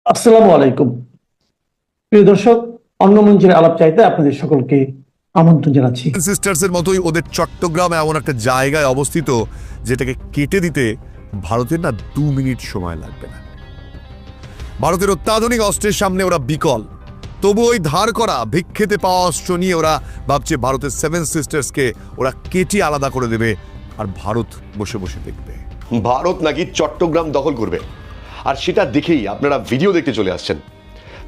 আসসালামু আলাইকুম। প্রিয় দর্শক, অন্য মঞ্চের আলাপ চাইতে আপনাদের সকলকে আমন্ত্রণ জানাচ্ছি। সিস্টার্সের মতোই ওদের চট্টগ্রাম এমন একটা জায়গায় অবস্থিত যেটাকে কেটে দিতে ভারতের না 2 মিনিট সময় লাগবে না। ভারতের অত্যাধুনিক অস্ত্রের সামনে ওরা বিকল, তবু ওই ধার করা ভিক্ষেতে পাওয়া অস্ত্র নিয়ে ওরা ভাবছে ভারতের 7 সিস্টার্সকে ওরা কেটে আলাদা করে দেবে, আর ভারত বসে বসে দেখবে। ভারত নাকি চট্টগ্রাম দখল করবে, আর সেটা দেখেই আপনারা ভিডিও দেখতে চলে আসছেন।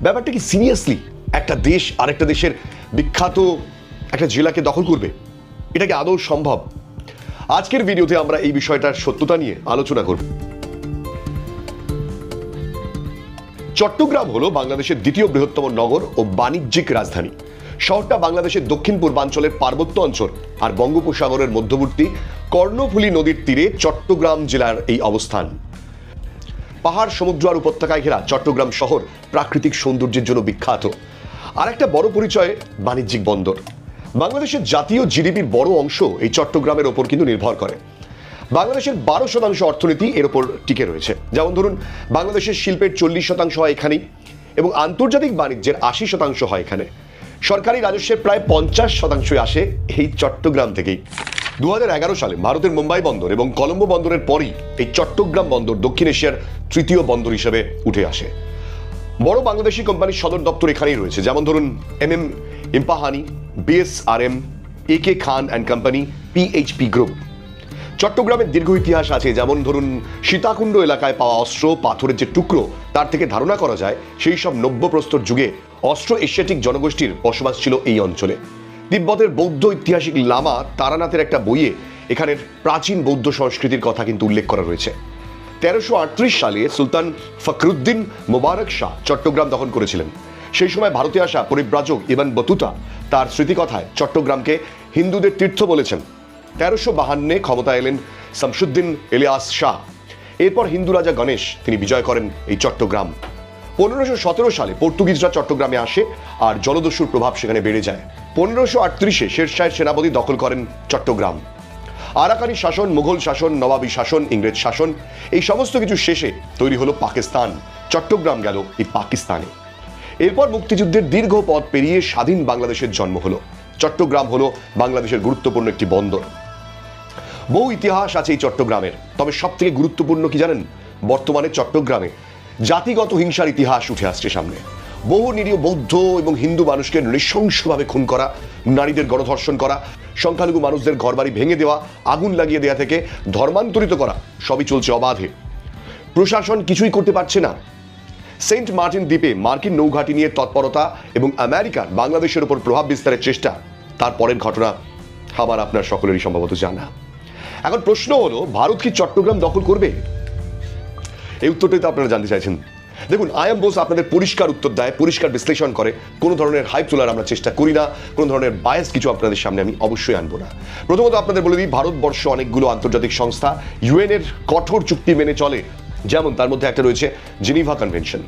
ব্যাপারটা কি সিরিয়াসলি একটা দেশ আরেকটা দেশের বিখ্যাত একটা জেলাকে দখল করবে? এটা কি আদৌ সম্ভব? আজকের ভিডিওতে আমরা এই বিষয়টার সত্যতা নিয়ে আলোচনা করব। চট্টগ্রাম হলো বাংলাদেশের দ্বিতীয় বৃহত্তম নগর ও বাণিজ্যিক রাজধানী। শহরটা বাংলাদেশের দক্ষিণ পূর্বাঞ্চলের পার্বত্য অঞ্চল আর বঙ্গোপসাগরের মধ্যবর্তী কর্ণফুলী নদীর তীরে চট্টগ্রাম জেলার এই অবস্থান। পাহাড়, সমুদ্র আর উপত্যকায় ঘেরা চট্টগ্রাম শহর প্রাকৃতিক সৌন্দর্যের জন্য বিখ্যাত। আর একটা বড় পরিচয় বাণিজ্যিক বন্দর। বাংলাদেশের জাতীয় জিডিপির বড় অংশ এই চট্টগ্রামের ওপর কিন্তু নির্ভর করে। বাংলাদেশের 12% অর্থনীতি এর ওপর টিকে রয়েছে। যেমন ধরুন, বাংলাদেশের শিল্পের 40% হয় এখানেই, এবং আন্তর্জাতিক বাণিজ্যের 80% হয় এখানে। সরকারি রাজস্বের প্রায় 50% আসে এই চট্টগ্রাম থেকেই। 2011 সালে ভারতের মুম্বাই বন্দর এবং কলম্বো বন্দরের পরই এই চট্টগ্রাম বন্দর দক্ষিণ এশিয়ার তৃতীয় বন্দর হিসেবে উঠে আসে। বড় বাংলাদেশি কোম্পানির সদর দপ্তর এখানেই রয়েছে, যেমন ধরুন MM ইম্পাহানি, BSRM, AK Khan and company, PHP group. চট্টগ্রামের দীর্ঘ ইতিহাস আছে, যেমন ধরুন সীতাকুণ্ড এলাকায় পাওয়া অস্ত্র, পাথরের যে টুকরো, তার থেকে ধারণা করা যায় সেই সব নব্যপ্রস্তর যুগে অস্ট্রো এশিয়াটিক জনগোষ্ঠীর বসবাস ছিল এই অঞ্চলে। তিব্বতের বৌদ্ধ ঐতিহাসিক লামা তারানাথের একটা বইয়ে এখানের প্রাচীন বৌদ্ধ সংস্কৃতির কথা কিন্তু উল্লেখ করা রয়েছে। 1338 সালে সুলতান ফখরুদ্দিন মোবারক শাহ চট্টগ্রাম দখল করেছিলেন। সেই সময় ভারতে আসা পরিব্রাজক ইবন বতুতা তার স্মৃতিকথায় চট্টগ্রামকে হিন্দুদের তীর্থ বলেছেন। 1352 ক্ষমতা এলেন শামসুদ্দিন ইলিয়াস শাহ। এরপর হিন্দু রাজা গণেশ তিনি বিজয় করেন এই চট্টগ্রাম। 1517 সালে পর্তুগিজরা চট্টগ্রামে আসে আর জলদস্যুর প্রভাব সেখানে বেড়ে যায়। 1538-এ শেরশাহের সেনাপতি দখল করেন চট্টগ্রাম। আরাকানি শাসন, মুঘল শাসন, নবাবী শাসন, ইংরেজ শাসন, এই সমস্ত কিছু শেষে তৈরি হলো পাকিস্তান। চট্টগ্রাম গেল এই পাকিস্তানে। এরপর মুক্তিযুদ্ধের দীর্ঘ পথ পেরিয়ে স্বাধীন বাংলাদেশের জন্ম হলো। চট্টগ্রাম হলো বাংলাদেশের গুরুত্বপূর্ণ একটি বন্দর। বহু ইতিহাস আছে এই চট্টগ্রামের, তবে সব থেকে গুরুত্বপূর্ণ কি জানেন? বর্তমানে চট্টগ্রামে জাতিগত হিংসার ইতিহাস উঠে আসছে সামনে। বহু নিরীহ বৌদ্ধ এবং হিন্দু মানুষকে নৃশংসভাবে খুন করা, নারীদের গণধর্ষণ করা, সংখ্যালঘু মানুষদের ঘরবাড়ি ভেঙে দেওয়া, আগুন লাগিয়ে দেওয়া থেকে ধর্মান্তরিত করা, সবই চলছে অবাধে। প্রশাসন কিছুই করতে পারছে না। সেন্ট মার্টিন দ্বীপে মার্কিন নৌঘাঁটি নিয়ে তৎপরতা এবং আমেরিকার বাংলাদেশের উপর প্রভাব বিস্তারের চেষ্টা, তারপরের ঘটনা আমার আপনার সকলেরই সম্ভবত জানা। এখন প্রশ্ন হলো, ভারত কি চট্টগ্রাম দখল করবে? এই উত্তরটাই তো আপনারা জানতে চাইছেন। দেখুন, আয়াম বোস আপনাদের পরিষ্কার উত্তর দেয়, পরিষ্কার বিশ্লেষণ করে। কোনো ধরনের হাইপ তোলার আমরা চেষ্টা করি না, কোনো ধরনের বায়াস কিছু আপনাদের সামনে আমি অবশ্যই আনবো না। প্রথমত আপনাদের বলে দিই, ভারতবর্ষ অনেকগুলো আন্তর্জাতিক সংস্থা, UN এর কঠোর চুক্তি মেনে চলে। যেমন তার মধ্যে একটা রয়েছে জেনিভা কনভেনশন।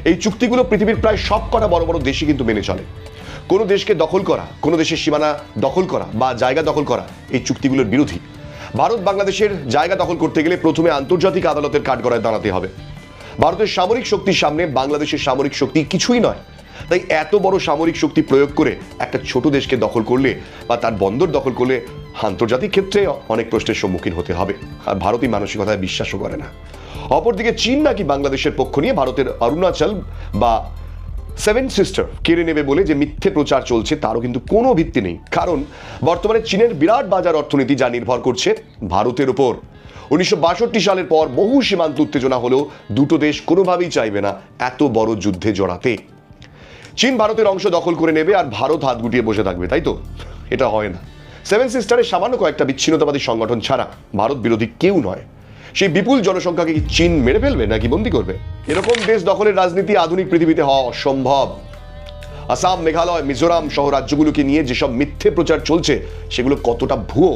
এই চুক্তিগুলো পৃথিবীর প্রায় সব কটা বড় বড় দেশই কিন্তু মেনে চলে। কোনো দেশকে দখল করা, কোনো দেশের সীমানা দখল করা বা জায়গা দখল করা এই চুক্তিগুলোর বিরোধী। ভারত বাংলাদেশের জায়গা দখল করতে গেলে প্রথমে আন্তর্জাতিক আদালতের কাঠগড়ায় দাঁড়াতে হবে। ভারতের সামরিক শক্তির সামনে বাংলাদেশের সামরিক শক্তি কিছুই নয়। তাই এত বড় সামরিক শক্তি প্রয়োগ করে একটা ছোট দেশকে দখল করলে বা তার বন্দর দখল করলে আন্তর্জাতিক ক্ষেত্রে অনেক প্রশ্নের সম্মুখীন হতে হবে, আর ভারতীয় মানসিকতায় বিশ্বাসও করে না। অপরদিকে চীন নাকি বাংলাদেশের পক্ষ নিয়ে ভারতের অরুণাচল বা 7 সিস্টার কেড়ে নেবে বলে যে মিথ্যে প্রচার চলছে, তারও কিন্তু কোনো ভিত্তি নেই। কারণ বর্তমানে চীনের বিরাট বাজার অর্থনীতি যা নির্ভর করছে ভারতের উপর। 1962 সালের পর বহু সীমান্ত উত্তেজনা হলেও দুটো দেশ কোনোভাবেই চাইবে না এত বড় যুদ্ধে জড়াতে। চীন ভারতের অংশ দখল করে নেবে আর ভারত হাত গুটিয়ে বসে থাকবে, তাই তো? এটা হয় না। 7 সিস্টারের সামান্য কয়েকটা বিচ্ছিন্নতাবাদী সংগঠন ছাড়া ভারত বিরোধী কেউ নয়। সেই বিপুল জনসংখ্যাকে কি চীন মেরে ফেলবে নাকি বন্দী করবে? এরকম দেশ দখলের রাজনীতি আধুনিক পৃথিবীতে হওয়া অসম্ভব। আসাম, মেঘালয়, মিজোরাম সহ রাজ্যগুলোকে নিয়ে যেসব মিথ্যে প্রচার চলছে সেগুলো কতটা ভুয়ো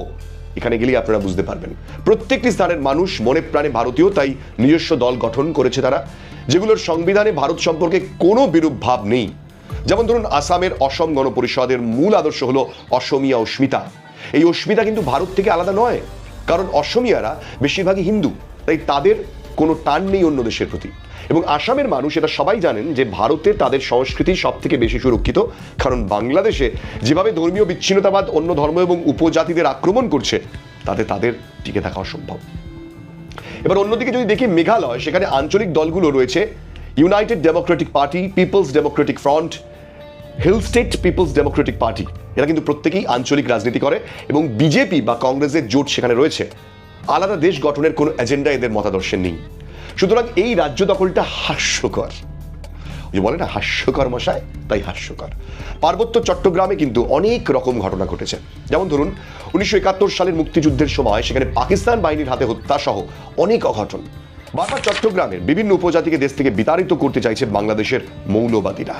এখানে গেলেই আপনারা বুঝতে পারবেন। প্রত্যেকটি স্থানের মানুষ মনে প্রাণে ভারতীয়, তাই নিজস্ব দল গঠন করেছে তারা, যেগুলোর সংবিধানে ভারত সম্পর্কে কোনো বিরূপ ভাব নেই। যেমন ধরুন, আসামের অসম গণপরিষদের মূল আদর্শ হলো অসমীয়া অস্মিতা। এই অস্মিতা কিন্তু ভারত থেকে আলাদা নয়, কারণ অসমিয়ারা বেশিরভাগই হিন্দু, তাই তাদের কোনো টান নেই অন্য দেশের প্রতি। এবং আসামের মানুষ এটা সবাই জানেন যে ভারতে তাদের সংস্কৃতি সব থেকে বেশি সুরক্ষিত, কারণ বাংলাদেশে যেভাবে ধর্মীয় বিচ্ছিন্নতাবাদ অন্য ধর্ম এবং উপজাতিদের আক্রমণ করছে তাতে তাদের টিকে থাকা অসম্ভব। এবার অন্যদিকে যদি দেখি মেঘালয়, সেখানে আঞ্চলিক দলগুলো রয়েছে ইউনাইটেড ডেমোক্রেটিক পার্টি, পিপলস ডেমোক্রেটিক ফ্রন্ট, হিল স্টেট পিপলস ডেমোক্রেটিক পার্টি। এরা কিন্তু প্রত্যেকেই আঞ্চলিক রাজনীতি করে এবং বিজেপি বা কংগ্রেসের জোট সেখানে রয়েছে। আলাদা দেশ গঠনের কোনো এজেন্ডা এদের মতাদর্শে নেই। সুতরাং এই রাজ্য দখলটা হাস্যকর, যে বলে না হাস্যকর মশাই, তাই হাস্যকর। পার্বত্য চট্টগ্রামে কিন্তু অনেক রকম ঘটনা ঘটেছে। যেমন ধরুন 1971 সালের মুক্তিযুদ্ধের সময় সেখানে পাকিস্তান বাহিনীর হাতে হত্যা সহ অনেক অঘটন। বারবার চট্টগ্রামের বিভিন্ন উপজাতিকে দেশ থেকে বিতাড়িত করতে চাইছে বাংলাদেশের মৌলবাদীরা।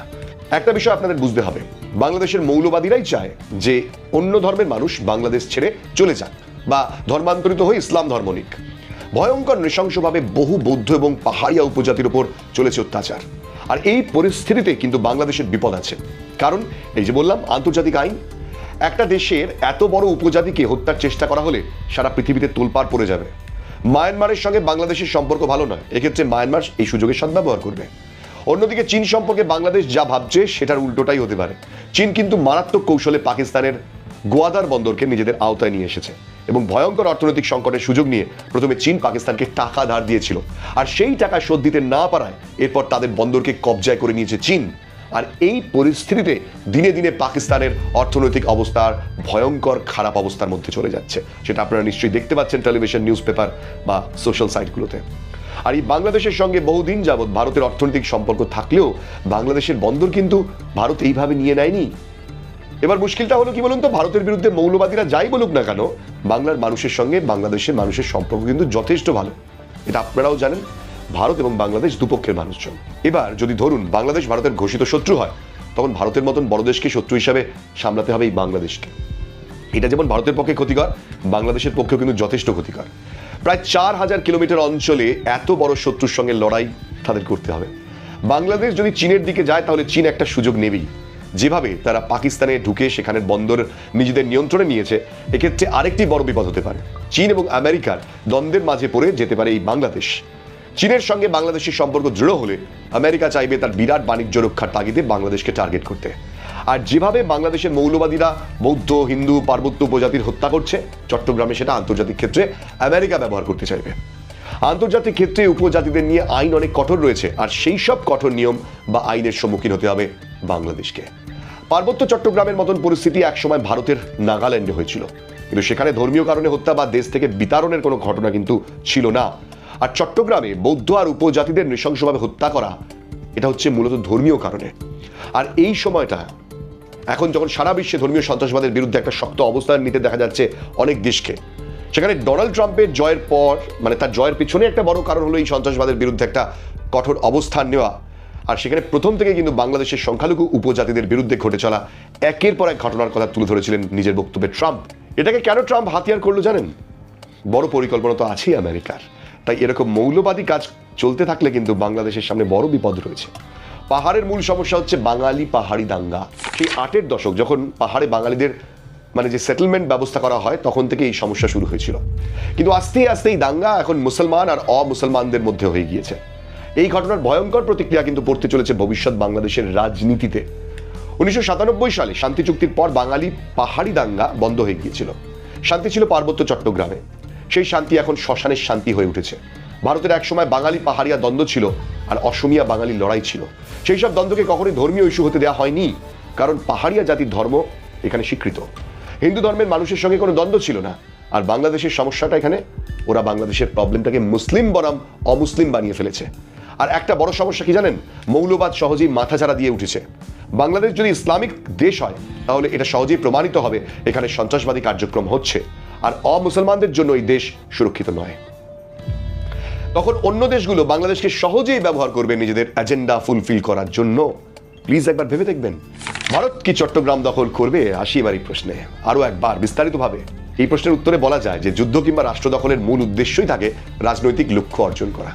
একটা বিষয় আপনাদের বুঝতে হবে, বাংলাদেশের মৌলবাদীরাই চায় যে অন্য ধর্মের মানুষ বাংলাদেশ ছেড়ে চলে যাক বা ধর্মান্তরিত হয়ে ইসলাম ধর্ম নিক। ভয়ঙ্কর নৃশংসভাবে বহু বৌদ্ধ এবং পাহাড়িয়া উপজাতির উপর চলেছে অত্যাচার। আর এই পরিস্থিতিতে কিন্তু বাংলাদেশের বিপদ আছে, কারণ এই যে বললাম আন্তর্জাতিক আইন। একটা দেশের এত বড় উপজাতিকে হত্যার চেষ্টা করা হলে সারা পৃথিবীতে তোলপাড় পড়ে যাবে। মায়ানমারের সঙ্গে বাংলাদেশের সম্পর্ক ভালো নয়, এক্ষেত্রে মায়ানমার এই সুযোগের সদ্ব্যবহার করবে। অন্যদিকে চীন সম্পর্কে বাংলাদেশ যা ভাবছে সেটার উল্টোটাই হতে পারে। চীন কিন্তু মারাত্মক কৌশলে পাকিস্তানের গোয়াদার বন্দরকে নিজেদের আওতায় নিয়ে এসেছে এবং ভয়ঙ্কর অর্থনৈতিক সংকটের সুযোগ নিয়ে প্রথমে চীন পাকিস্তানকে টাকা ধার দিয়েছিল, আর সেই টাকা শোধ দিতে না পারায় এরপর তাদের বন্দরকে কবজায় করে নিয়েছে চীন। আর এই পরিস্থিতিতে দিনে দিনে পাকিস্তানের অর্থনৈতিক অবস্থার ভয়ঙ্কর খারাপ অবস্থার মধ্যে চলে যাচ্ছে, সেটা আপনারা নিশ্চয়ই দেখতে পাচ্ছেন টেলিভিশন, নিউজ পেপার বা সোশ্যাল সাইটগুলোতে। আর এই বাংলাদেশের সঙ্গে বহুদিন যাবৎ ভারতের অর্থনৈতিক সম্পর্ক থাকলেও বাংলাদেশের বন্দর কিন্তু ভারত এইভাবে নিয়ে নেয়নি। এবার মুশকিলটা হলো কি বলুন তো, ভারতের বিরুদ্ধে মৌলবাদীরা যাই বলুক না কেন, বাংলার মানুষের সঙ্গে বাংলাদেশের মানুষের সম্পর্ক কিন্তু যথেষ্ট ভালো। এটা আপনারাও জানেন, ভারত এবং বাংলাদেশ দুপক্ষের মানুষজন। এবার যদি ধরুন বাংলাদেশ ভারতের ঘোষিত শত্রু হয়, তখন ভারতের মতন বড় দেশকে শত্রু হিসাবে সামলাতে হবে এই বাংলাদেশকে। এটা যেমন ভারতের পক্ষে ক্ষতিকর, বাংলাদেশের পক্ষেও কিন্তু যথেষ্ট ক্ষতিকর। প্রায় 4000 কিলোমিটার অঞ্চলে এত বড় শত্রুর সঙ্গে লড়াই তাদের করতে হবে। বাংলাদেশ যদি চীনের দিকে যায় তাহলে চীন একটা সুযোগ নেবেই। যেভাবে তারা পাকিস্তানে ঢুকে সেখানের বন্দর নিজেদের নিয়ন্ত্রণে নিয়েছে, এক্ষেত্রে আরেকটি বড় বিপদ হতে পারে। চীন এবং আমেরিকার দ্বন্দ্বের মাঝে পড়ে যেতে পারে এই বাংলাদেশ। চীনের সঙ্গে বাংলাদেশের সম্পর্ক দৃঢ় হলে আমেরিকা চাইবে তার বিরাট বাণিজ্য রক্ষার তাগিদে বাংলাদেশকে টার্গেট করতে। আর যেভাবে বাংলাদেশের মৌলবাদীরা বৌদ্ধ, হিন্দু, পার্বত্য উপজাতির হত্যা করছে, চট্টগ্রামে সেটা আন্তর্জাতিক ক্ষেত্রে আমেরিকা ব্যবহার করতে চাইবে। আন্তর্জাতিক ক্ষেত্রে উপজাতিদের নিয়ে আইন অনেক কঠোর রয়েছে, আর সেই সব কঠোর নিয়ম বা আইনের সম্মুখীন হতে হবে বাংলাদেশকে। পার্বত্য চট্টগ্রামের মতন পরিস্থিতি একসময় ভারতের নাগাল্যান্ডে হয়েছিল, কিন্তু সেখানে ধর্মীয় কারণে হত্যা বা দেশ থেকে বিতাড়নের কোনো ঘটনা কিন্তু ছিল না। আর চট্টগ্রামে বৌদ্ধ আর উপজাতিদের নৃশংসভাবে হত্যা করা, এটা হচ্ছে মূলত ধর্মীয় কারণে। আর এই সময়টা এখন যখন সারা বিশ্বে ধর্মীয় সন্ত্রাসবাদের বিরুদ্ধে একটা শক্ত অবস্থান নিতে দেখা যাচ্ছে অনেক দেশকে, সেখানে ডোনাল্ড ট্রাম্পের জয়ের পর, মানে তার জয়ের পিছনে একটা বড় কারণ হলো এই সন্ত্রাসবাদের বিরুদ্ধে একটা কঠোর অবস্থান নেওয়া। আর সেখানে প্রথম থেকে কিন্তু বাংলাদেশের সংখ্যালঘু উপজাতিদের বিরুদ্ধে ঘটে চলা একের পর এক ঘটনার কথা তুলে ধরেছিলেন নিজের বক্তব্যে ট্রাম্প। এটাকে কেন ট্রাম্প হাতিয়ার করলো জানেন? বড় পরিকল্পনা তো আছেই আমেরিকার। তাই এরকম মৌলবাদী কাজ চলতে থাকলে কিন্তু বাংলাদেশের সামনে বড় বিপদ রয়েছে। পাহাড়ের মূল সমস্যা হচ্ছে বাঙালি পাহাড়ি দাঙ্গা। সেই 8-এর দশক যখন পাহাড়ে বাঙালিদের মানে যে সেটেলমেন্ট ব্যবস্থা করা হয়, তখন থেকে এই সমস্যা শুরু হয়েছিল। কিন্তু আস্তে আস্তে এই দাঙ্গা এখন মুসলমান আর অমুসলমানদের মধ্যে হয়ে গিয়েছে। এই ঘটনার ভয়ঙ্কর প্রতিক্রিয়া কিন্তু পড়তে চলেছে ভবিষ্যৎ বাংলাদেশের রাজনীতিতে। 1997 সালে শান্তি চুক্তির পর বাঙালি পাহাড়ি দাঙ্গা বন্ধ হয়ে গিয়েছিল। শান্তি ছিল পার্বত্য চট্টগ্রামে, সেই শান্তি এখন শ্মশানের শান্তি হয়ে উঠেছে। ভারতের একসময় বাঙালি পাহাড়িয়া দ্বন্দ্ব ছিল আর অসমিয়া বাঙালি লড়াই ছিল। সেই সব দ্বন্দ্বকে কখনোই ধর্মীয় ইস্যু হতে দেওয়া হয়নি, কারণ পাহাড়িয়া জাতির ধর্ম এখানে স্বীকৃত। হিন্দু ধর্মের মানুষের সঙ্গে কোনো দ্বন্দ্ব ছিল না। আর বাংলাদেশের সমস্যাটা এখানে, ওরা বাংলাদেশের প্রবলেমটাকে মুসলিম বনাম অমুসলিম বানিয়ে ফেলেছে। আর একটা বড় সমস্যা কি জানেন? মৌলবাদ সহজেই মাথাচাড়া দিয়ে উঠেছে। বাংলাদেশ যদি ইসলামিক দেশ হয় তাহলে এটা সহজেই প্রমাণিত হবে এখানে সন্ত্রাসবাদী কার্যক্রম হচ্ছে, আর অমুসলমানদের জন্য এই দেশ সুরক্ষিত নয়। তখন অন্য দেশগুলো বাংলাদেশকে সহজেই ব্যবহার করবে নিজেদের এজেন্ডা ফুলফিল করার জন্য। প্লিজ একবার ভেবে দেখবেন, ভারত কি চট্টগ্রাম দখল করবে? আসি এবার এই প্রশ্নে আরো একবার বিস্তারিতভাবে। এই প্রশ্নের উত্তরে বলা যায় যে যুদ্ধ কিংবা রাষ্ট্র দখলের মূল উদ্দেশ্যই থাকে রাজনৈতিক লক্ষ্য অর্জন করা।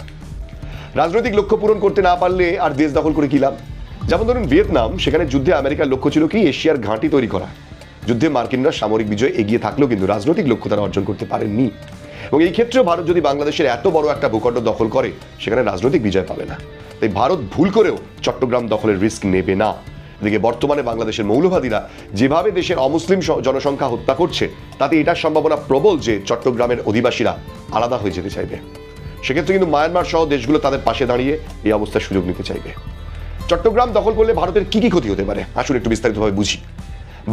রাজনৈতিক লক্ষ্য পূরণ করতে না পারলে আর দেশ দখল করে কি লাভ? যেমন ধরুন ভিয়েতনাম, সেখানে যুদ্ধে আমেরিকার লক্ষ্য ছিল কি এশিয়ার ঘাঁটি তৈরি করা। যুদ্ধে মার্কিনরা সামরিক বিজয়ে এগিয়ে থাকলেও কিন্তু রাজনৈতিক লক্ষ্য তারা অর্জন করতে পারেননি। এবং এই ক্ষেত্রে ভারত যদি বাংলাদেশের এত বড় একটা ভূখণ্ড দখল করে, সেখানে রাজনৈতিক বিজয় পাবে না। তাই ভারত ভুল করেও চট্টগ্রাম দখলের রিস্ক নেবে না। এদিকে বর্তমানে বাংলাদেশের মৌলবাদীরা যেভাবে দেশের অমুসলিম জনসংখ্যা হত্যা করছে, তাতে এটার সম্ভাবনা প্রবল যে চট্টগ্রামের অধিবাসীরা আলাদা হয়ে যেতে চাইবে। সেক্ষেত্রে কিন্তু মায়ানমার সহ দেশগুলো তাদের পাশে দাঁড়িয়ে এই অবস্থার সুযোগ নিতে চাইবে। চট্টগ্রাম দখল করলে ভারতের কি কি ক্ষতি হতে পারে আসুন একটু বিস্তারিতভাবে বুঝি।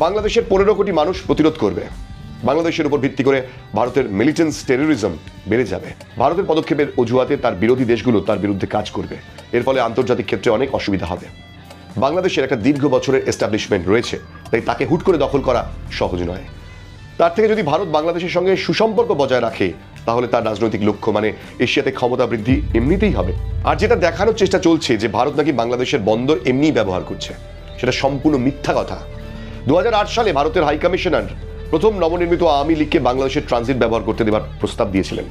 বাংলাদেশের 15 কোটি মানুষ প্রতিরোধ করবে। বাংলাদেশের উপর ভিত্তি করে ভারতের মিলিটেন্স টেরোরিজম বেড়ে যাবে। ভারতের পদক্ষেপের অজুহাতে তার বিরোধী দেশগুলো তার বিরুদ্ধে কাজ করবে। এর ফলে আন্তর্জাতিক ক্ষেত্রে অনেক অসুবিধা হবে। বাংলাদেশের একটা দীর্ঘ বছরের এস্টাবলিশমেন্ট রয়েছে, তাই তাকে হুট করে দখল করা সহজ নয়। তার থেকে যদি ভারত বাংলাদেশের সঙ্গে সুসম্পর্ক বজায় রাখে, তাহলে তার রাজনৈতিক লক্ষ্য মানে এশিয়াতে ক্ষমতা বৃদ্ধি এমনিতেই হবে। আর যেটা দেখানোর চেষ্টা চলছে যে ভারত নাকি বাংলাদেশের বন্দর এমনিই ব্যবহার করছে, সেটা সম্পূর্ণ মিথ্যা কথা। 2008 সালে ভারতের হাই কমিশনার প্রথম নবনির্মিত আওয়ামী লীগকে বাংলাদেশের ট্রানজিট ব্যবহার করতে দেওয়ার প্রস্তাব দিয়েছিলেন।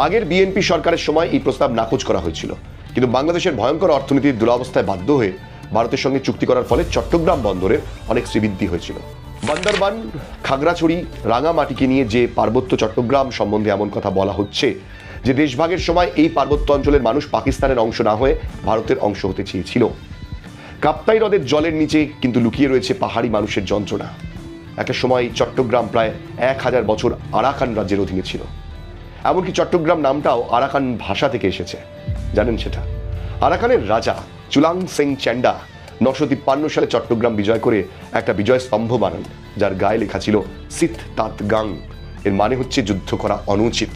আগের বিএনপি সরকারের সময় এই প্রস্তাব নাকচ করা হয়েছিল, কিন্তু বাংলাদেশের ভয়ঙ্কর অর্থনীতির দুরবস্থায় বাধ্য হয়ে ভারতের সঙ্গে চুক্তি করার ফলে চট্টগ্রাম বন্দরের অনেক শ্রীবৃদ্ধি হয়েছিল। বান্দরবান, খাগড়াছড়ি, রাঙামাটিকে নিয়ে যে পার্বত্য চট্টগ্রাম সম্বন্ধে এমন কথা বলা হচ্ছে যে দেশভাগের সময় এই পার্বত্য অঞ্চলের মানুষ পাকিস্তানের অংশ না হয়ে ভারতের অংশ হতে চেয়েছিল। কাপ্তাই হ্রদের জলের নিচে কিন্তু লুকিয়ে রয়েছে পাহাড়ি মানুষের যন্ত্রণা। একটা সময় চট্টগ্রাম প্রায় 1000 বছর আরাকান রাজ্যের অধীনে ছিল। এমনকি চট্টগ্রাম নামটাও আরাকান ভাষা থেকে এসেছে, জানেন সেটা? আরাকানের রাজা চুলাং সেং চ্যান্ডা 953 সালে চট্টগ্রাম বিজয় করে একটা বিজয় স্তম্ভ বানান, যার গায়ে লেখা ছিল সিথ তাত গাং। এর মানে হচ্ছে যুদ্ধ করা অনুচিত।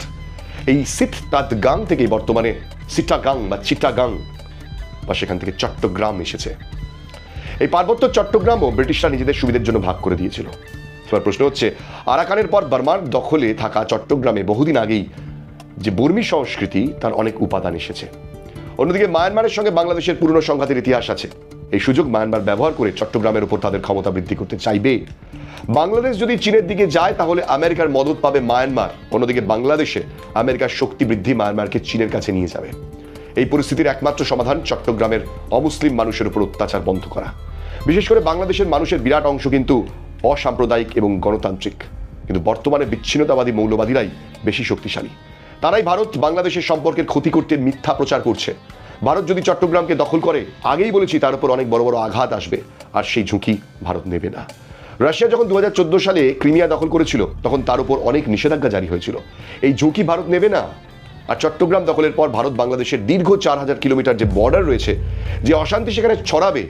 এই সিথ তাত গাং থেকেই বর্তমানে সিটাগাং বা চিটাগাং বা সেখান থেকে চট্টগ্রাম এসেছে। এই পার্বত্য চট্টগ্রামও ব্রিটিশরা নিজেদের সুবিধার জন্য ভাগ করে দিয়েছিল। এবার প্রশ্ন হচ্ছে, আরাকানের পর বার্মার দখলে থাকা চট্টগ্রামে বহুদিন আগেই যে বর্মী সংস্কৃতি, তার অনেক উপাদান এসেছে। অন্যদিকে মায়ানমারের সঙ্গে বাংলাদেশের পুরনো সংঘাতের ইতিহাস আছে। এই সুযোগ মায়ানমার ব্যবহার করে চট্টগ্রামের উপর তাদের ক্ষমতা বৃদ্ধি করতে চাইবে। বাংলাদেশ যদি চীনের দিকে যায়, তাহলে আমেরিকার মদত পাবে মায়ানমার। অন্যদিকে বাংলাদেশে আমেরিকার শক্তি বৃদ্ধি মায়ানমারকে চীনের কাছে নিয়ে যাবে। এই পরিস্থিতির একমাত্র সমাধান চট্টগ্রামের অমুসলিম মানুষের উপর অত্যাচার বন্ধ করা। বিশেষ করে বাংলাদেশের মানুষের বিরাট অংশ কিন্তু অসাম্প্রদায়িক এবং গণতান্ত্রিক, কিন্তু বর্তমানে বিচ্ছিন্নতাবাদী মৌলবাদীরাই বেশি শক্তিশালী। তারাই ভারত বাংলাদেশের সম্পর্কের ক্ষতি করতে মিথ্যা প্রচার করছে। ভারত যদি চট্টগ্রামকে দখল করে, আগেই বলেছি তার উপর অনেক বড় বড় আঘাত আসবে, আর সেই ঝুঁকি ভারত নেবে না। রাশিয়া যখন 2014 সালে ক্রিমিয়া দখল করেছিল, তখন তার উপর অনেক নিষেধাজ্ঞা জারি হয়েছিল। এই ঝুঁকি ভারত নেবে না। আর চট্টগ্রাম দখলের পর ভারত বাংলাদেশের দীর্ঘ 4000 কিলোমিটার যে বর্ডার রয়েছে, যে অশান্তি সেখানে ছড়াবে,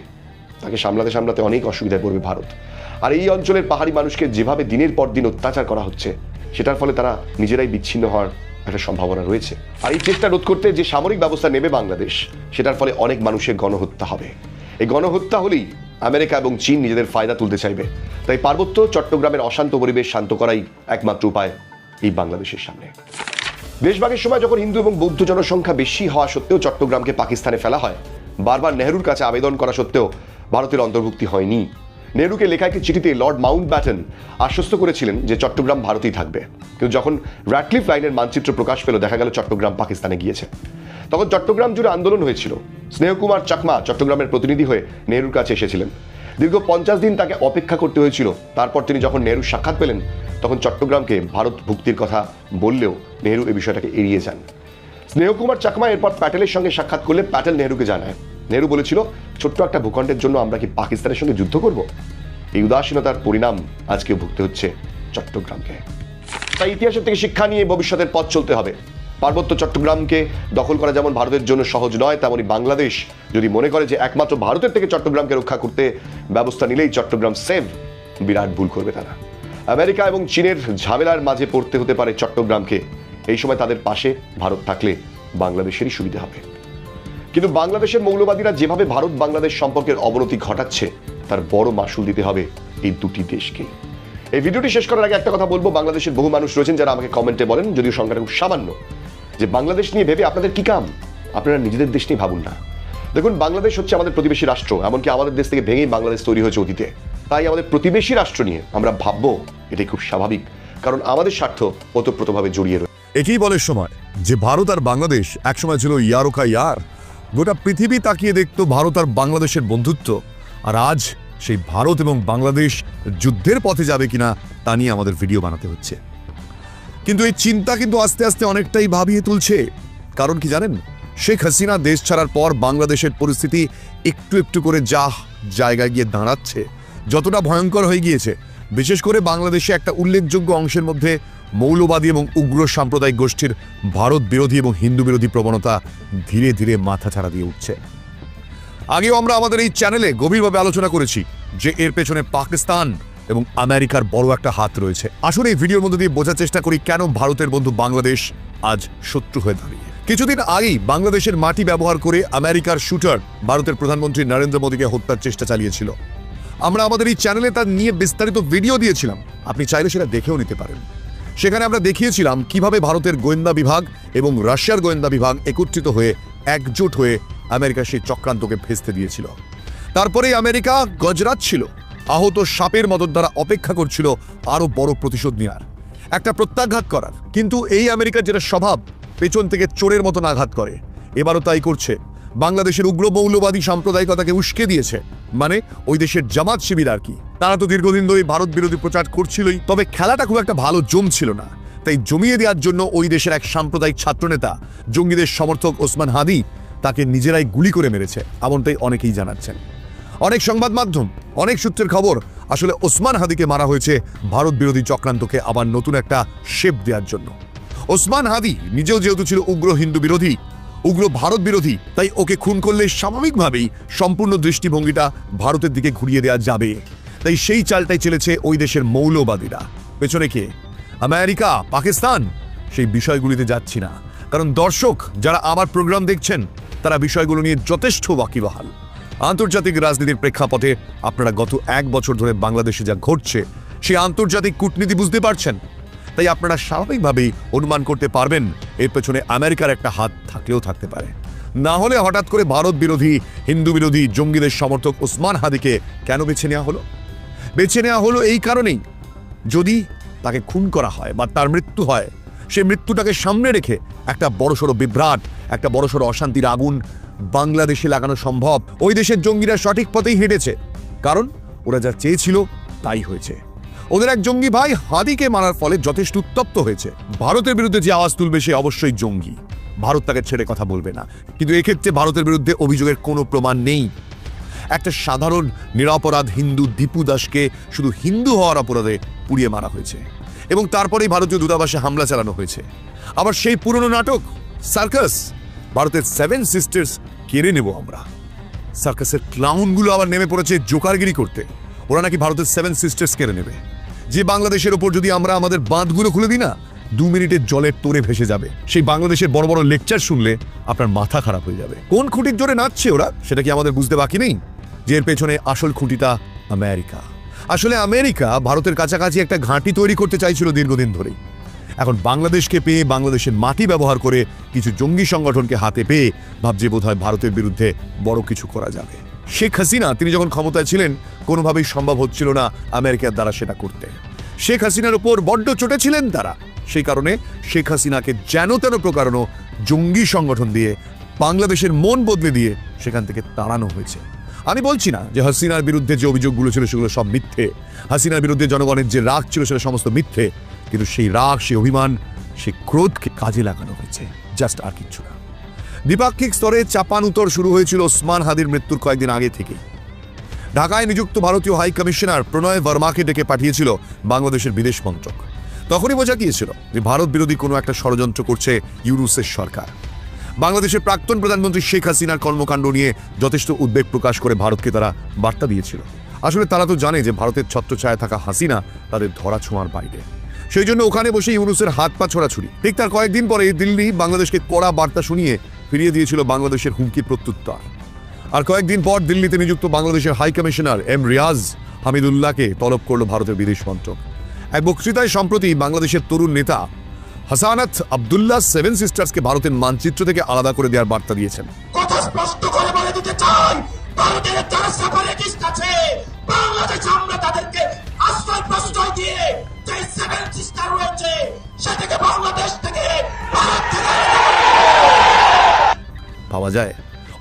তাকে সামলাতে সামলাতে অনেক অসুবিধায় পড়বে ভারত। আর এই অঞ্চলের পাহাড়ি মানুষকে যেভাবে দিনের পর দিন অত্যাচার করা হচ্ছে, সেটার ফলে তারা নিজেরাই বিচ্ছিন্ন হওয়ার একটা সম্ভাবনা রয়েছে। আর এই চেষ্টা রোধ করতে যে সামরিক ব্যবস্থা নেবে বাংলাদেশ, সেটার ফলে অনেক মানুষের গণহত্যা হবে। এই গণহত্যা হলেই আমেরিকা এবং চীন নিজেদের ফায়দা তুলতে চাইবে। তাই পার্বত্য চট্টগ্রামের অশান্ত পরিবেশ শান্ত করাই একমাত্র উপায় এই বাংলাদেশের সামনে। দেশভাগের সময় যখন হিন্দু এবং বৌদ্ধ জনসংখ্যা বেশি হওয়া সত্ত্বেও চট্টগ্রামকে পাকিস্তানে ফেলা হয়, বারবার নেহরুর কাছে আবেদন করা সত্ত্বেও ভারতের অন্তর্ভুক্তি হয়নি। নেহরুকে লেখা একটি চিঠিতে লর্ড মাউন্টব্যাটেন আশ্বস্ত করেছিলেন যে চট্টগ্রাম ভারতেই থাকবে। কিন্তু যখন র্যাডক্লিফ লাইনের মানচিত্র প্রকাশ পেল, দেখা গেল চট্টগ্রাম পাকিস্তানে গিয়েছে। তখন চট্টগ্রাম জুড়ে আন্দোলন হয়েছিল। স্নেহকুমার চাকমা চট্টগ্রামের প্রতিনিধি হয়ে নেহরুর কাছে এসেছিলেন। দীর্ঘ 50 দিন তাকে অপেক্ষা করতে হয়েছিল। তারপর তিনি যখন নেহরুর সাক্ষাৎ পেলেন, তখন চট্টগ্রামকে ভারত ভুক্তির কথা বললেও নেহরু এই বিষয়টাকে এড়িয়ে যান। স্নেহকুমার চাকমা এরপর প্যাটেলের সঙ্গে সাক্ষাৎ করলে প্যাটেল নেহরুকে জানায়। নেহরু বলেছিল, ছোট্ট একটা ভূখণ্ডের জন্য আমরা কি পাকিস্তানের সঙ্গে যুদ্ধ করব? এই উদাসীনতার পরিণাম আজকেও ভুগতে হচ্ছে চট্টগ্রামকে। তাই ইতিহাসের থেকে শিক্ষা নিয়ে ভবিষ্যতের পথ চলতে হবে। পার্বত্য চট্টগ্রামকে দখল করা যেমন ভারতের জন্য সহজ নয়, তেমনি বাংলাদেশ যদি মনে করে যে একমাত্র ভারতের থেকে চট্টগ্রামকে রক্ষা করতে ব্যবস্থা নিলেই চট্টগ্রাম সেভ, বিরাট ভুল করবে তারা। আমেরিকা এবং চীনের ঝামেলার মাঝে পড়তে হতে পারে চট্টগ্রামকে। এই সময় তাদের পাশে ভারত থাকলে বাংলাদেশেরই সুবিধা হবে। কিন্তু বাংলাদেশের মৌলবাদীরা যেভাবে ভারত বাংলাদেশ সম্পর্কের অবনতি ঘটাচ্ছে, তার বড় মাসুল দিতে হবে এই দুটি দেশকে। এই ভিডিওটি শেষ করার আগে একটা কথা বলবো, বাংলাদেশের বহু মানুষ রয়েছেন যারা আমাকে কমেন্টে বলেন, যদিও সংখ্যাটা খুব সামান্য, যে বাংলাদেশ নিয়ে ভেবে আপনাদের কি কাম, আপনারা নিজেদের দেশ নিয়ে ভাবুন না। দেখুন, বাংলাদেশ হচ্ছে আমাদের প্রতিবেশী রাষ্ট্র, এমনকি আমাদের দেশ থেকে ভেঙেই বাংলাদেশ তৈরি হয়েছে অতীতে। তাই আমাদের প্রতিবেশী রাষ্ট্র নিয়ে আমরা ভাববো, এটাই খুব স্বাভাবিক, কারণ আমাদের স্বার্থ ওতপ্রোতভাবে জড়িয়ে রয়েছে। একেই বলে সময় যে ভারত আর বাংলাদেশ একসময় ছিল ইয়ারোকা ইয়ার। গোটা পৃথিবী তাকিয়ে দেখতো ভারত আর বাংলাদেশের বন্ধুত্ব। আর আজ সেই ভারত এবং বাংলাদেশ যুদ্ধের পথে যাবে কিনা তা নিয়ে আমাদের ভিডিও বানাতে হচ্ছে। কিন্তু এই চিন্তা কিন্তু আস্তে আস্তে অনেকটাই ভাবিয়ে তুলছে। কারণ কি জানেন, শেখ হাসিনা দেশ ছাড়ার পর বাংলাদেশের পরিস্থিতি একটু একটু করে জায়গায় গিয়ে দাঁড়াচ্ছে, যতটা ভয়ঙ্কর হয়ে গিয়েছে, বিশেষ করে বাংলাদেশে একটা উল্লেখযোগ্য অংশের মধ্যে মৌলবাদী এবং উগ্র সাম্প্রদায়িক গোষ্ঠীর ভারত বিরোধী এবং হিন্দু বিরোধী প্রবণতা ধীরে ধীরে মাথাছাড়া দিয়ে উঠছে। আগেও আমরা আমাদের এই চ্যানেলে গভীরভাবে আলোচনা করেছি যে এর পেছনে পাকিস্তান এবং আমেরিকার বড় একটা হাত রয়েছে। আসলে এই ভিডিওর মধ্যে দিয়ে বোঝার চেষ্টা করি কেন ভারতের বন্ধু বাংলাদেশ আজ শত্রু হয়ে দাঁড়িয়ে। কিছুদিন আগেই বাংলাদেশের মাটি ব্যবহার করে আমেরিকার শুটার ভারতের প্রধানমন্ত্রী নরেন্দ্র মোদীকে হত্যার চেষ্টা চালিয়েছিল। আমরা আমাদের এই চ্যানেলে তার নিয়ে বিস্তারিত ভিডিও দিয়েছিলাম, আপনি চাইলে সেটা দেখেও নিতে পারেন। সেখানে আমরা দেখিয়েছিলাম কিভাবে ভারতের গোয়েন্দা বিভাগ এবং রাশিয়ার গোয়েন্দা বিভাগ একত্রিত হয়ে একজোট হয়ে আমেরিকার সেই চক্রান্তকে ভেস্তে দিয়েছিল। তারপরেই আমেরিকা গজরাচ্ছিল, আহত সাপের মদত দ্বারা অপেক্ষা করছিল আরো বড় প্রতিশোধ নেওয়ার, একটা প্রত্যাঘাত করার। কিন্তু এই আমেরিকার যেটা স্বভাব, পেছন থেকে চোরের মতন আঘাত করে, এবারও তাই করছে। বাংলাদেশের উগ্র মৌলবাদী সাম্প্রদায়িকতাকে উস্কে দিয়েছে, মানে ওই দেশের জামাত শিবির আর কি। তারা তো দীর্ঘদিন ধরে ভারত বিরোধী প্রচার করছিলই, তবে খেলাটা খুব একটা ভালো জমছিল না। তাই জমিয়ে দেওয়ার জন্য ওই দেশের এক সাম্প্রদায়িক ছাত্রনেতা, জঙ্গিদের সমর্থক ওসমান হাদি, তাকে নিজেরাই গুলি করে মেরেছে, এমনটাই অনেকেই জানাচ্ছেন। অনেক সংবাদ মাধ্যম, অনেক সূত্রের খবর, আসলে ওসমান হাদিকে মারা হয়েছে ভারত বিরোধী চক্রান্তকে আবার নতুন একটা শেপ দেওয়ার জন্য। ওসমান হাদি নিজেও যেহেতু ছিল উগ্র হিন্দু বিরোধী, উগ্র ভারত বিরোধী, তাই ওকে খুন করলে স্বাভাবিকভাবেই সম্পূর্ণ দৃষ্টিভঙ্গিটা ভারতের দিকে ঘুরিয়ে দেওয়া যাবে। তাই সেই চালটাই চলেছে ওই দেশের মৌলবাদীরা। পেছনে কে? আমেরিকা, পাকিস্তান? সেই বিষয়গুলিতে যাচ্ছি না, কারণ দর্শক যারা আমার প্রোগ্রাম দেখছেন তারা বিষয়গুলো নিয়ে যথেষ্ট ওয়াকিবহাল। আন্তর্জাতিক রাজনীতির প্রেক্ষাপটে আপনারা গত 1 বছর ধরে বাংলাদেশে যা ঘটছে সেই আন্তর্জাতিক কূটনীতি বুঝতে পারছেন। তাই আপনারা স্বাভাবিকভাবেই অনুমান করতে পারবেন এর পেছনে আমেরিকার একটা হাত থাকলেও থাকতে পারে। না হলে হঠাৎ করে ভারত বিরোধী, হিন্দু বিরোধী জঙ্গিদের সমর্থক ওসমান হাদিকে কেন বেছে নেওয়া হলো? বেছে নেওয়া হলো এই কারণেই, যদি তাকে খুন করা হয় বা তার মৃত্যু হয়, সেই মৃত্যুটাকে সামনে রেখে একটা বড়সড় বিভ্রাট, একটা বড়সড় অশান্তির আগুন বাংলাদেশে লাগানো সম্ভব। ওই দেশের জঙ্গিরা সঠিক পথেই হেঁটেছে, কারণ ওরা যা চেয়েছিল তাই হয়েছে। ওদের এক জঙ্গি ভাই হাদিকে মারার ফলে যথেষ্ট উত্তপ্ত হয়েছে। ভারতের বিরুদ্ধে যে আওয়াজ তুলবে সে অবশ্যই জঙ্গি, ভারত তাকে ছেড়ে কথা বলবে না। কিন্তু এক্ষেত্রে ভারতের বিরুদ্ধে অভিযোগের কোনো প্রমাণ নেই। একটা সাধারণ নিরপরাধ হিন্দু দীপু দাসকে শুধু হিন্দু হওয়ার অপরাধে পুড়িয়ে মারা হয়েছে, এবং তারপরেই ভারতীয় দূতাবাসে হামলা চালানো হয়েছে। আবার সেই পুরনো নাটক সার্কাস, ভারতের 7 সিস্টার্স কেড়ে নেব আমরা। সার্কাসের ক্লাউনগুলো আবার নেমে পড়েছে জোকারগিরি করতে, ওরা নাকি ভারতের 7 সিস্টার্স কেড়ে নেবে। যে বাংলাদেশের ওপর যদি আমরা আমাদের বাঁধগুলো খুলে দিই না, 2 মিনিটের জলের তোরে ভেসে যাবে। সেই বাংলাদেশের বড় বড় লেকচার শুনলে আপনার মাথা খারাপ হয়ে যাবে। কোন খুঁটির জোরে নাচছে ওরা সেটা কি আমাদের বুঝতে বাকি নেই? যে এর পেছনে আসল খুঁটিটা আমেরিকা। আসলে আমেরিকা ভারতের কাছাকাছি একটা ঘাঁটি তৈরি করতে চাইছিল দীর্ঘদিন ধরেই। এখন বাংলাদেশকে পেয়ে, বাংলাদেশের মাটি ব্যবহার করে কিছু জঙ্গি সংগঠনকে হাতে পেয়ে ভাবছে বোধহয় ভারতের বিরুদ্ধে বড় কিছু করা যাবে। শেখ হাসিনা তিনি যখন ক্ষমতায় ছিলেন কোনোভাবেই সম্ভব হচ্ছিল না আমেরিকার দ্বারা সেটা করতে। শেখ হাসিনার উপর বড্ড চটেছিলেন তারা, সেই কারণে শেখ হাসিনাকে যেন তেন প্রকারণ জঙ্গি সংগঠন দিয়ে বাংলাদেশের মন বদলে দিয়ে সেখান থেকে তাড়ানো হয়েছে। আমি বলছি না যে হাসিনার বিরুদ্ধে যে অভিযোগগুলো ছিল সেগুলো সব মিথ্যে, হাসিনার বিরুদ্ধে জনগণের যে রাগ ছিল সেটা সমস্ত মিথ্যে, কিন্তু সেই রাগ, সেই অভিমান, সেই ক্রোধকে কাজে লাগানো হয়েছে, জাস্ট আর কিচ্ছু না। দ্বিপাক্ষিক স্তরে চাপানুতর শুরু হয়েছিল ওসমান হাদির মৃত্যুর কয়েকদিন আগে থেকেই। ঢাকায় নিযুক্ত ভারতীয় হাই কমিশনার প্রণয় বর্মাকে ডেকে পাঠিয়েছিল বাংলাদেশের বিদেশ মন্ত্রক। তখনই বোঝা গিয়েছিল যে ভারত বিরোধী কোনো একটা ষড়যন্ত্র করছে ইউনূসের সরকার। বাংলাদেশের প্রাক্তন প্রধানমন্ত্রী শেখ হাসিনার কর্মকাণ্ড নিয়ে যথেষ্ট উদ্বেগ প্রকাশ করে ভারতকে তারা বার্তা দিয়েছিল। আসলে তারা তো জানে যে ভারতের ছত্রছায়ায় থাকা হাসিনা তাদের ধরা ছোঁয়ার বাইরে, সেই জন্য ওখানে বসে ইউনূসের হাত পা ছোড়াছুড়ি। ঠিক তার কয়েকদিন পরে দিল্লি বাংলাদেশকে কড়া বার্তা শুনিয়ে ফিরিয়ে দিয়েছিল বাংলাদেশের হুমকির প্রত্যুত্তর। আর কয়েকদিন পর দিল্লিতে নিযুক্ত বাংলাদেশের হাই কমিশনার এম রিয়াজ হামিদুল্লাহকে তলব করল ভারতের বিদেশ মন্ত্রক। এক বক্তৃতায় সম্প্রতি বাংলাদেশের তরুণ নেতা হাসানাত আব্দুল্লাহ 7 সিস্টার্সকে ভারতের মানচিত্র থেকে আলাদা করে দেওয়ার বার্তা দিয়েছেন। কথা স্পষ্ট করে বলে দিতে চাই, ভারতের যারা সেপারেটিস্ট আছে, বাংলাদেশে আমরা তাদেরকে আশ্রয় প্রশ্রয় দিয়ে যে 7 সিস্টার রয়েছে সেটাকে বাংলাদেশ থেকে, ভারত থেকে পাওয়া যায়।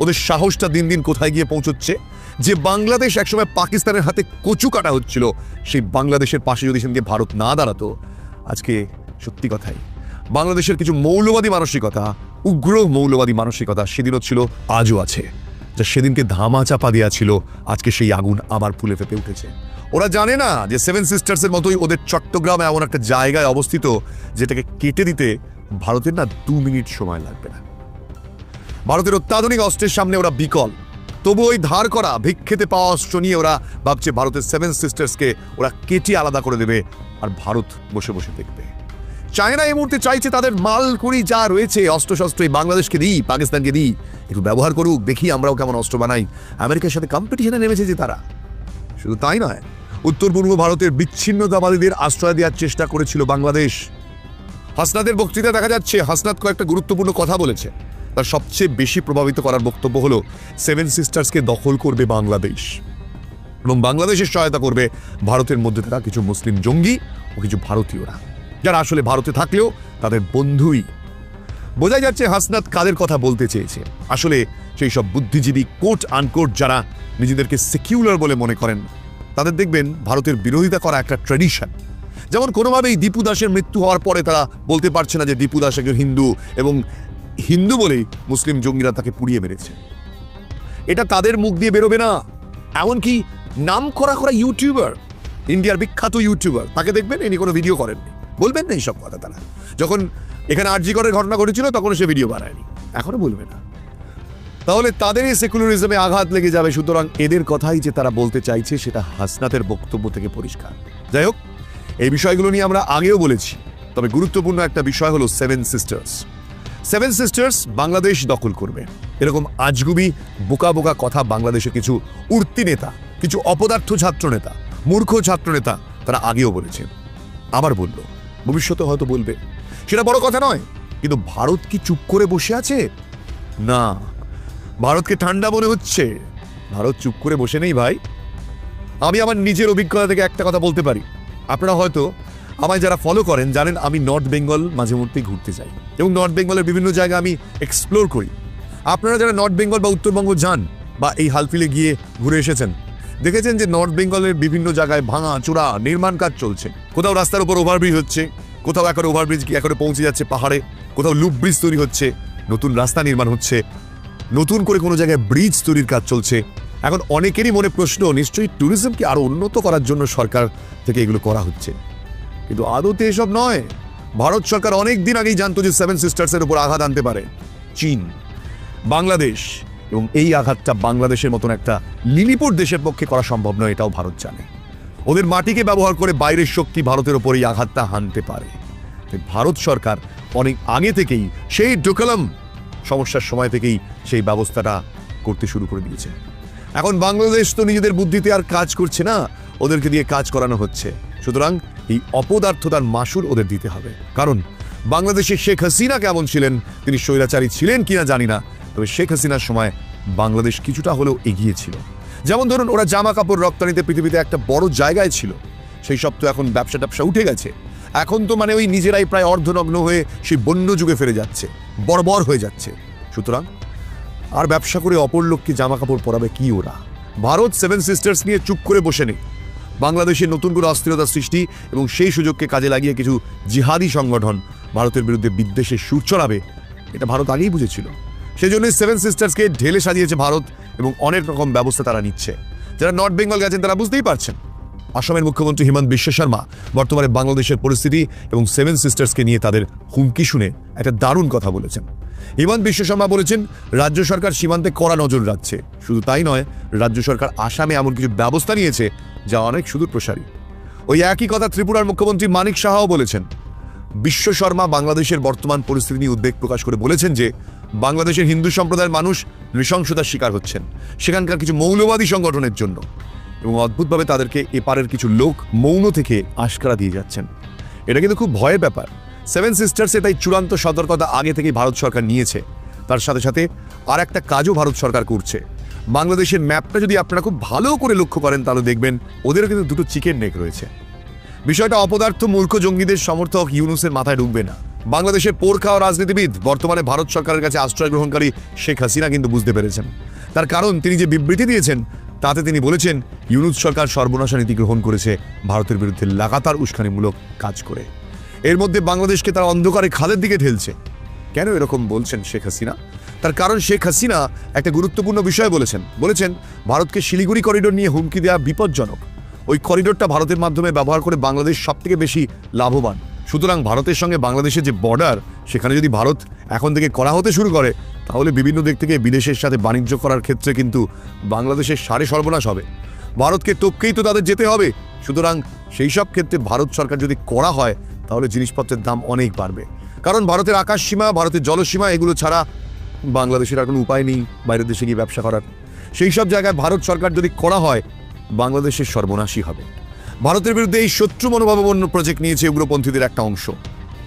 ওদের সাহসটা দিন দিন কোথায় গিয়ে পৌঁছচ্ছে? যে বাংলাদেশ একসময় পাকিস্তানের হাতে কচু কাটা হচ্ছিল, সেই বাংলাদেশের পাশে যদি সেদিনকে ভারত না দাঁড়াতো, আজকে সত্যি কথাই বাংলাদেশের কিছু মৌলবাদী মানসিকতা, উগ্র মৌলবাদী মানসিকতা সেদিনও ছিল, আজও আছে। যা সেদিনকে ধামা চাপা দেওয়া ছিল, আজকে সেই আগুন আবার ফুলে ফেপে উঠেছে। ওরা জানে না যে সেভেন সিস্টার্সের মতোই ওদের চট্টগ্রামে এমন একটা জায়গায় অবস্থিত যেটাকে কেটে দিতে ভারতের না 2 মিনিট সময় লাগবে না। ভারতের অত্যাধুনিক অস্ত্রের সামনে ওরা বিকল, তবু ওই ধার করা ভিক্ষেতে পাওয়া অস্ত্র নিয়ে ওরা ভাবছে ভারতের সেভেন সিস্টার্সকে ওরা কেটে আলাদা করে দেবে, আর ভারত বসে বসে দেখবে। চায়না এই মুহূর্তে চাইছে তাদের মালকুড়ি যা রয়েছে অস্ত্রশস্ত্র এই বাংলাদেশকে দিই, পাকিস্তানকে দিই, একটু ব্যবহার করুক, দেখি আমরাও কেমন অস্ত্র বানাই। আমেরিকার সাথে কম্পিটিশনে নেমেছে যে তারা। শুধু তাই নয়, উত্তর পূর্ব ভারতের বিচ্ছিন্নতাবাদীদের আশ্রয় দেওয়ার চেষ্টা করেছিল বাংলাদেশ। হাসনাতের বক্তৃতা দেখা যাচ্ছে হাসনাত কয়েকটা গুরুত্বপূর্ণ কথা বলেছে। তার সবচেয়ে বেশি প্রভাবিত করার বক্তব্য হলো সেভেন সিস্টার্সকে দখল করবে বাংলাদেশ এবং বাংলাদেশের সহায়তা করবে ভারতের মধ্যে থাকা কিছু মুসলিম জঙ্গি ও কিছু ভারতীয়রা, যারা আসলে ভারতে থাকলেও তাদের বন্ধুই। বোঝাই যাচ্ছে হাসনাত কাদের কথা বলতে চেয়েছে। আসলে সেই সব বুদ্ধিজীবী কোট আনকোট যারা নিজেদেরকে সেকিউলার বলে মনে করেন, তাদের দেখবেন ভারতের বিরোধিতা করা একটা ট্র্যাডিশন। যেমন কোনোভাবেই দীপু দাসের মৃত্যু হওয়ার পরে তারা বলতে পারছে না যে দীপু দাস একজন হিন্দু এবং হিন্দু বলেই মুসলিম জঙ্গিরা তাকে পুড়িয়ে মেরেছে। এটা তাদের মুখ দিয়ে বেরোবে না। এমনকি নাম করা ইউটিউবার, ইন্ডিয়ার বিখ্যাত ইউটিউবার, তাকে দেখবেন ইনি কোনো ভিডিও করেননি, বলবেন না এইসব কথা। তারা যখন এখানে আরজি করের ঘটনা ঘটেছিল তখন সে ভিডিও বানায়নি, এখনো বলবে না। তাহলে তাদের এই সেকুলারিজমে আঘাত লেগে যাবে। সুতরাং এদের কথাই যে তারা বলতে চাইছে সেটা হাসনাতের বক্তব্য থেকে পরিষ্কার। যাই হোক, এই বিষয়গুলো নিয়ে আমরা আগেও বলেছি, তবে গুরুত্বপূর্ণ একটা বিষয় হলো seven sisters. Seven sisters Bangladesh দখল করবে, এরকম আজগুবি বোকা বোকা কথা বাংলাদেশের কিছু উর্তি নেতা, কিছু অপদার্থ ছাত্র নেতা, মূর্খ ছাত্র নেতা তারা আগেও বলেছে, আবার বলল, ভবিষ্যতে হয়তো বলবে। সেটা বড় কথা নয়, কিন্তু ভারত কি চুপ করে বসে আছে? না, ভারতকে ঠান্ডা মনে হচ্ছে। ভারত চুপ করে বসে নেই ভাই। আমি আমার নিজের অভিজ্ঞতা থেকে একটা কথা বলতে পারি। আপনারা হয়তো আমায় যারা ফলো করেন জানেন আমি নর্থ বেঙ্গল মাঝে মধ্যেই ঘুরতে যাই এবং নর্থ বেঙ্গলের বিভিন্ন জায়গা আমি এক্সপ্লোর করি। আপনারা যারা নর্থ বেঙ্গল বা উত্তরবঙ্গ যান বা এই হালফিলে গিয়ে ঘুরে এসেছেন, দেখেছেন যে নর্থ বেঙ্গলের বিভিন্ন জায়গায় ভাঙা চূড়া নির্মাণ কাজ চলছে। কোথাও রাস্তার উপর ওভারব্রিজ হচ্ছে, কোথাও একরে ওভারব্রিজ গিয়ে একরে পৌঁছে যাচ্ছে পাহাড়ে, কোথাও লুপ ব্রিজ তৈরি হচ্ছে, নতুন রাস্তা নির্মাণ হচ্ছে, নতুন করে কোনো জায়গায় ব্রিজ তৈরির কাজ চলছে। এখন অনেকেরই মনে প্রশ্ন, নিশ্চয়ই ট্যুরিজমকে আরো উন্নত করার জন্য সরকার থেকে এগুলো করা হচ্ছে, কিন্তু আদতে এসব নয়। ভারত সরকার অনেক দিন আগেই জানতো যে সেভেন সিস্টার্সের উপর আঘাত আনতে পারে চীন, বাংলাদেশ, এবং এই আঘাতটা বাংলাদেশের মতন একটা লিলিপুট দেশের পক্ষে করা সম্ভব নয়, এটাও ভারত জানে। ওদের মাটিকে ব্যবহার করে বাইরের শক্তি ভারতের ওপর এই আঘাতটা হানতে পারে। ভারত সরকার অনেক আগে থেকেই সেই ডোকলাম সমস্যার সময় থেকেই সেই ব্যবস্থাটা করতে শুরু করে দিয়েছে। এখন বাংলাদেশ তো নিজেদের বুদ্ধিতে আর কাজ করছে না, ওদেরকে দিয়ে কাজ করানো হচ্ছে। সুতরাং এই অপদার্থতার মাসুল ওদের দিতে হবে। কারণ বাংলাদেশে শেখ হাসিনা কেমন ছিলেন, তিনি স্বৈরাচারী ছিলেন কিনা জানি না, তবে শেখ হাসিনার সময় বাংলাদেশ কিছুটা হলেও এগিয়ে ছিল। যেমন ধরুন, ওরা জামা কাপড় রপ্তানিতে পৃথিবীতে একটা বড় জায়গায় ছিল, সেই সব তো এখন ব্যবসা ট্যাবসা উঠে গেছে। এখন তো মানে ওই নিজেরাই প্রায় অর্ধনগ্ন হয়ে সেই বন্য যুগে ফিরে যাচ্ছে, বর্বর হয়ে যাচ্ছে। সুতরাং আর ব্যবসা করে অপর লোককে জামা কাপড় পরাবে কি ওরা? ভারত সেভেন সিস্টার্স নিয়ে চুপ করে বসে নেই। বাংলাদেশে নতুন করে অস্থিরতা সৃষ্টি এবং সেই সুযোগকে কাজে লাগিয়ে কিছু জিহাদি সংগঠন ভারতের বিরুদ্ধে বিদ্বেষের সুর চড়াবে, এটা ভারত আগেই বুঝেছিল। সেজন্যই সেভেন সিস্টার্সকে ঢেলে সাজিয়েছে ভারত এবং অনেক রকম ব্যবস্থা তারা নিচ্ছে। যারা নর্থ বেঙ্গল গেছেন তারা বুঝতেই পারছেন। আসামের মুখ্যমন্ত্রী হিমন্ত বিশ্ব শর্মা বর্তমানে বাংলাদেশের পরিস্থিতি এবং সেভেন সিস্টার্সকে নিয়ে তাদের হুমকি শুনে একটা দারুণ কথা বলেছেন। হিমন্ত বিশ্ব শর্মা বলেছেন, রাজ্য সরকার সীমান্তে কড়া নজর রাখছে। শুধু তাই নয়, রাজ্য সরকার আসামে এমন কিছু ব্যবস্থা নিয়েছে যা অনেক সুদূর প্রসারী। ওই একই কথা ত্রিপুরার মুখ্যমন্ত্রী মানিক সাহাও বলেছেন। বিশ্ব শর্মা বাংলাদেশের বর্তমান পরিস্থিতি নিয়ে উদ্বেগ প্রকাশ করে বলেছেন যে বাংলাদেশের হিন্দু সম্প্রদায়ের মানুষ নৃশংসতার শিকার হচ্ছেন সেখানকার কিছু মৌলবাদী সংগঠনের জন্য, এবং অদ্ভুতভাবে তাদেরকে এপারের কিছু লোক মৌন থেকে আশকারা দিয়ে যাচ্ছেন। এটা কিন্তু খুব ভয়ের ব্যাপার। সেভেন সিস্টার্সে তাই চূড়ান্ত সতর্কতা আগে থেকেই ভারত সরকার নিয়েছে। তার সাথে সাথে আর একটা কাজও ভারত সরকার করছে। বাংলাদেশের ম্যাপটা যদি আপনারা খুব ভালো করে লক্ষ্য করেন তাহলে দেখবেন ওদেরও কিন্তু দুটো চিকেন নেক রয়েছে। বিষয়টা অপদার্থ মূর্খ জঙ্গিদের সমর্থক ইউনুসের মাথায় ঢুকবে না। বাংলাদেশের পোরখা ও রাজনীতিবিদ বর্তমানে ভারত সরকারের কাছে আশ্রয় গ্রহণকারী শেখ হাসিনা কিন্তু বুঝতে পেরেছেন। তার কারণ তিনি যে বিবৃতি দিয়েছেন তাতে তিনি বলেছেন ইউনুস সরকার সর্বনাশা নীতি গ্রহণ করেছে ভারতের বিরুদ্ধে লাগাতার উস্কানিমূলক কাজ করে। এর মধ্যে বাংলাদেশকে তারা অন্ধকারে খাদের দিকে ঠেলছে। কেন এরকম বলছেন শেখ হাসিনা? তার কারণ শেখ হাসিনা একটা গুরুত্বপূর্ণ বিষয় বলেছেন ভারতকে শিলিগুড়ি করিডোর নিয়ে হুমকি দেওয়া বিপজ্জনক। ওই করিডোরটা ভারতের মাধ্যমে ব্যবহার করে বাংলাদেশ সবথেকে বেশি লাভবান। সুতরাং ভারতের সঙ্গে বাংলাদেশের যে বর্ডার, সেখানে যদি ভারত এখন থেকে করা হতে শুরু করে, তাহলে বিভিন্ন দিক থেকে বিদেশের সাথে বাণিজ্য করার ক্ষেত্রে কিন্তু বাংলাদেশের সারে সর্বনাশ হবে। ভারতকে টপকেই তো তাদের যেতে হবে। সুতরাং সেই সব ক্ষেত্রে ভারত সরকার যদি করা হয়, তাহলে জিনিসপত্রের দাম অনেক বাড়বে। কারণ ভারতের আকাশ সীমা, ভারতের জলসীমা, এগুলো ছাড়া বাংলাদেশের আর কোনো উপায় নেই বাইরের দেশে গিয়ে ব্যবসা করার। সেই সব জায়গায় ভারত সরকার যদি করা হয়, বাংলাদেশের সর্বনাশই হবে। ভারতের বিরুদ্ধে এই শত্রু মনোভাবাপন্ন প্রজেক্ট নিয়েছে উগ্রপন্থীদের একটা অংশ।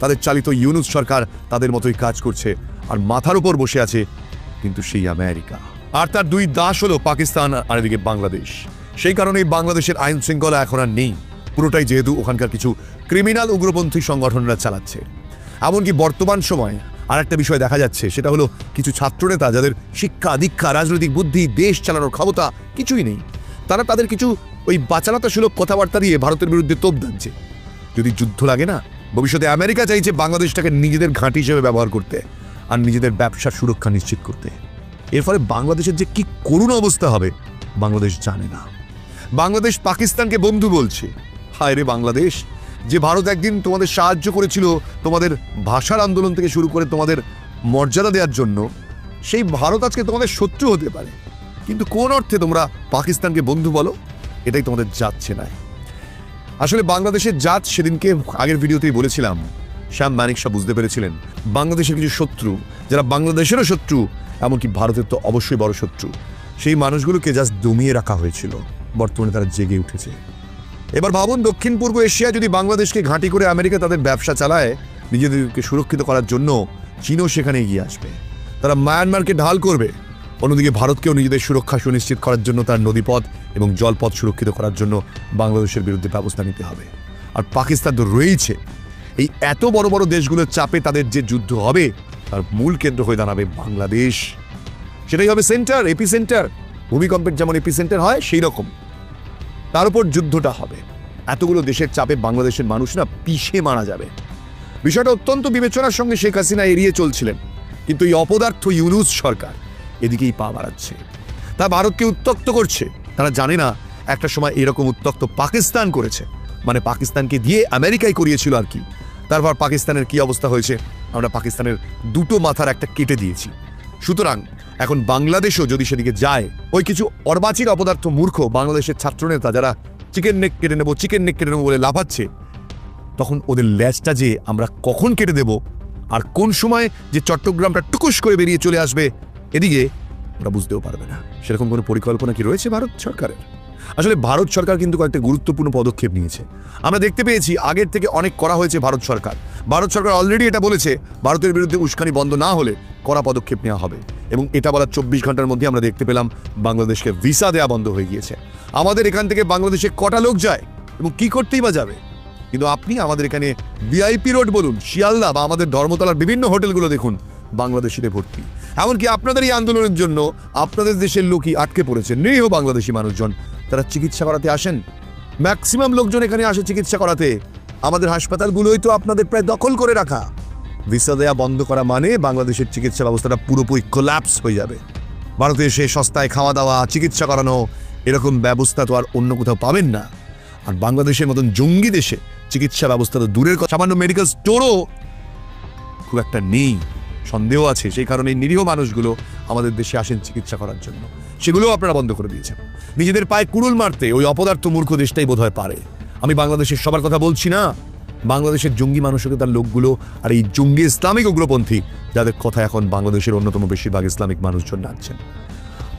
তাদের চালিত ইউনুস সরকার তাদের মতোই কাজ করছে, আর মাথার উপর বসে আছে কিন্তু সেই আমেরিকা। আর তার দুই দাস হলো পাকিস্তান আর এদিকে বাংলাদেশ। সেই কারণেই বাংলাদেশের আইন শৃঙ্খলা এখন আর নেই, পুরোটাই যেহেতু ওখানকার কিছু ক্রিমিনাল উগ্রপন্থী সংগঠনরা চালাচ্ছে। এমনকি বর্তমান সময় আর একটা বিষয় দেখা যাচ্ছে, সেটা হলো কিছু ছাত্রনেতা যাদের শিক্ষা দীক্ষা, রাজনৈতিক বুদ্ধি, দেশ চালানোর ক্ষমতা কিছুই নেই, তারা তাদের কিছু ওই বাচালতাসুলভ কথাবার্তা দিয়ে ভারতের বিরুদ্ধে তোপ দাচ্ছে। যদি যুদ্ধ লাগে না, ভবিষ্যতে আমেরিকা চাইছে বাংলাদেশটাকে নিজেদের ঘাঁটি হিসেবে ব্যবহার করতে আর নিজেদের ব্যবসার সুরক্ষা নিশ্চিত করতে। এর ফলে বাংলাদেশের যে কি করুণ অবস্থা হবে বাংলাদেশ জানে না। বাংলাদেশ পাকিস্তানকে বন্ধু বলছে। হায় রে বাংলাদেশ, যে ভারত একদিন তোমাদের সাহায্য করেছিল তোমাদের ভাষার আন্দোলন থেকে শুরু করে তোমাদের মর্যাদা দেওয়ার জন্য, সেই ভারত আজকে তোমাদের শত্রু হতে পারে। কিন্তু কোন অর্থে তোমরা পাকিস্তানকে বন্ধু বলো? এটাই তোমাদের যাচ্ছে না। আসলে বাংলাদেশের জাত, সেদিনকে আগের ভিডিওতেই বলেছিলাম, শ্যাম মানিক সব বুঝতে পেরেছিলেন বাংলাদেশের কিছু শত্রু, যারা বাংলাদেশেরও শত্রু, এমনকি ভারতের তো অবশ্যই বড় শত্রু, সেই মানুষগুলোকে জাস্ট দমিয়ে রাখা হয়েছিল। বর্তমানে তারা জেগে উঠেছে। এবার ভাবুন, দক্ষিণ পূর্ব এশিয়া যদি বাংলাদেশকে ঘাঁটি করে আমেরিকা তাদের ব্যবসা চালায় নিজেদেরকে সুরক্ষিত করার জন্য, চীনও সেখানে এগিয়ে আসবে। তারা মায়ানমারকে ঢাল করবে। অন্যদিকে ভারতকেও নিজেদের সুরক্ষা সুনিশ্চিত করার জন্য তার নদীপথ এবং জলপথ সুরক্ষিত করার জন্য বাংলাদেশের বিরুদ্ধে ব্যবস্থা নিতে হবে। আর পাকিস্তান তো রয়েইছে। এই এত বড় বড় দেশগুলোর চাপে তাদের যে যুদ্ধ হবে, তার মূল কেন্দ্র হয়ে দাঁড়াবে বাংলাদেশ। সেটাই হবে সেন্টার, এপি সেন্টার। ভূমিকম্পের যেমন এপি সেন্টার হয়, সেই রকম তার উপর যুদ্ধটা হবে। এতগুলো দেশের চাপে বাংলাদেশের মানুষরা পিষে মারা যাবে। বিষয়টা অত্যন্ত বিবেচনার সঙ্গে শেখ হাসিনা এড়িয়ে চলছিলেন, কিন্তু এই অপদার্থ ইউনুস সরকার এদিকেই পা বাড়াচ্ছে। তা ভারতকে উত্তক্ত করছে। তারা জানে না একটা সময় এরকম উত্তক্ত পাকিস্তান করেছে, মানে পাকিস্তানকে দিয়ে আমেরিকায় করিয়েছিল আর কি। তারপর পাকিস্তানের কি অবস্থা হয়েছে, আমরা পাকিস্তানের দুটো মাথার একটা কেটে দিয়েছি। সুতরাং এখন বাংলাদেশও যদি সেদিকে যায়, ওই কিছু অর্বাচীন অপদার্থ মূর্খ বাংলাদেশের ছাত্রনেতা যারা চিকেন নেক কেটে নেবো বলে লাফাচ্ছে, তখন ওদের ল্যাজটা যে আমরা কখন কেটে দেব আর কোন সময় যে চট্টগ্রামটা টুকুস করে বেরিয়ে চলে আসবে, এদিকে ওরা বুঝতেও পারবে না। সেরকম কোনো পরিকল্পনা কি রয়েছে ভারত সরকারের? আসলে ভারত সরকার কিন্তু কয়েকটা গুরুত্বপূর্ণ পদক্ষেপ নিয়েছে। আমরা দেখতে পেয়েছি আগের থেকে অনেক করা হয়েছে ভারত সরকার। ভারত সরকার অলরেডি এটা বলেছে, ভারতের বিরুদ্ধে উস্কানি বন্ধ না হলে কড়া পদক্ষেপ নেওয়া হবে। এবং এটা বলার 24 ঘন্টার মধ্যে আমরা দেখতে পেলাম বাংলাদেশকে ভিসা দেওয়া বন্ধ হয়ে গিয়েছে। আমাদের এখান থেকে বাংলাদেশে কটা লোক যায় এবং কি করতেই বা যাবে? কিন্তু আপনি আমাদের এখানে ভিআইপি রোড বলুন, শিয়ালদা বা আমাদের ধর্মতলার বিভিন্ন হোটেলগুলো দেখুন, বাংলাদেশিদের ভর্তি। এমনকি আপনাদের এই আন্দোলনের জন্য আপনাদের দেশের লোকই আটকে পড়েছে, নিরীহ বাংলাদেশি মানুষজন। তারা চিকিৎসা করাতে আসেন, ম্যাক্সিমাম লোকজন এখানে আসে চিকিৎসা করাতে। আমাদের হাসপাতালগুলোই তো আপনাদের প্রায় দখল করে রাখা। ভিসা দেয়া বন্ধ করা মানে বাংলাদেশের চিকিৎসা ব্যবস্থাটা পুরোপুরি কোল্যাপস হয়ে যাবে। ভারতে এসে সস্তায় খাওয়া দাওয়া, চিকিৎসা করানো, এরকম ব্যবস্থা তো আর অন্য কোথাও পাবেন না। আর বাংলাদেশের মতন জঙ্গি দেশে চিকিৎসা ব্যবস্থা তো দূরের কথা, সামান্য মেডিকেল স্টোরও খুব একটা নেই, সন্দেহ আছে। সেই কারণে নিরীহ মানুষগুলো আমাদের দেশে আসেন চিকিৎসা করার জন্য, সেগুলোও আপনারা বন্ধ করে দিয়েছেন। নিজেদের পায়ে কুড়ুল মারতে ওই অপদার্থ মূর্খ দেশটাই বোধহয় পারে। আমি বাংলাদেশের সবার কথা বলছি না, বাংলাদেশের জঙ্গি মানসিকতার লোকগুলো আর এই জঙ্গি ইসলামিক উগ্রপন্থী যাদের কথা এখন বাংলাদেশের অন্যতম বেশিরভাগ ইসলামিক মানুষজন ডাকছেন,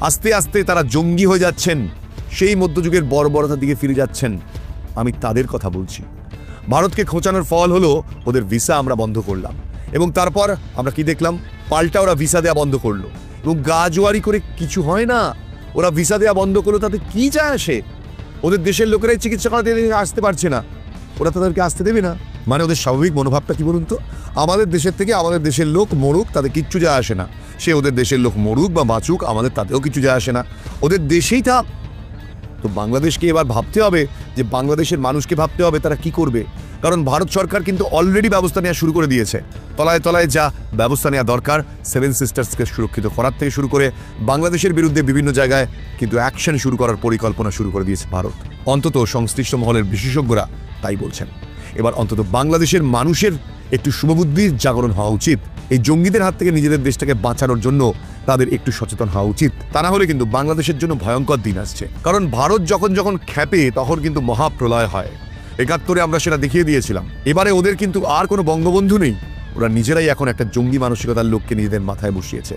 আস্তে আস্তে তারা জঙ্গি হয়ে যাচ্ছেন, সেই মধ্যযুগের বর্বরতার দিকে ফিরে যাচ্ছেন। আমি তাদের কথা বলছি। ভারতকে খোঁচানোর ফল হলো ওদের ভিসা আমরা বন্ধ করলাম, এবং তারপর আমরা কি দেখলাম, পাল্টা ওরা ভিসা দেওয়া বন্ধ করলো। এবং গা জোয়ারি করে কিছু হয় না, ওরা ভিসা দেওয়া বন্ধ করলো, তাতে কি যায় আসে? ওদের দেশের লোকেরাই চিকিৎসা করাতে আসতে পারছে না, ওরা তাদেরকে আসতে দেবে না। মানে ওদের স্বাভাবিক মনোভাবটা কি বলুন তো? আমাদের দেশের থেকে আমাদের দেশের লোক মরুক, তাদের কিচ্ছু যায় আসে না। সে ওদের দেশের লোক মরুক বা বাঁচুক, আমাদের তাতেও কিছু যায় আসে না, ওদের দেশেই থাক। তো বাংলাদেশকে এবার ভাবতে হবে যে বাংলাদেশের মানুষকে ভাবতে হবে তারা কি করবে। কারণ ভারত সরকার কিন্তু অলরেডি ব্যবস্থা নেওয়া শুরু করে দিয়েছে। তলায় তলায় যা ব্যবস্থা নেওয়া দরকার, সেভেন সিস্টার্সকে সুরক্ষিত করার থেকে শুরু করে বাংলাদেশের বিরুদ্ধে বিভিন্ন জায়গায় কিন্তু অ্যাকশন শুরু করার পরিকল্পনা শুরু করে দিয়েছে ভারত। অন্তত সংশ্লিষ্ট মহলের বিশেষজ্ঞরা তাই বলছেন। এবার অন্তত বাংলাদেশের মানুষের একটু শুভবুদ্ধির জাগরণ হওয়া উচিত। এই জঙ্গিদের হাত থেকে নিজেদের দেশটাকে বাঁচানোর জন্য তাদের একটু সচেতন হওয়া উচিত। তা না হলে কিন্তু বাংলাদেশের জন্য ভয়ঙ্কর দিন আসছে। কারণ ভারত যখন যখন খ্যাপে তখন কিন্তু মহাপ্রলয় হয়। ৭১ আমরা সেটা দেখিয়ে দিয়েছিলাম। এবারে ওদের কিন্তু আর কোনো বঙ্গবন্ধু নেই। ওরা নিজেরাই এখন একটা জঙ্গি মানসিকতার লোককে নিজেদের মাথায় বসিয়েছে,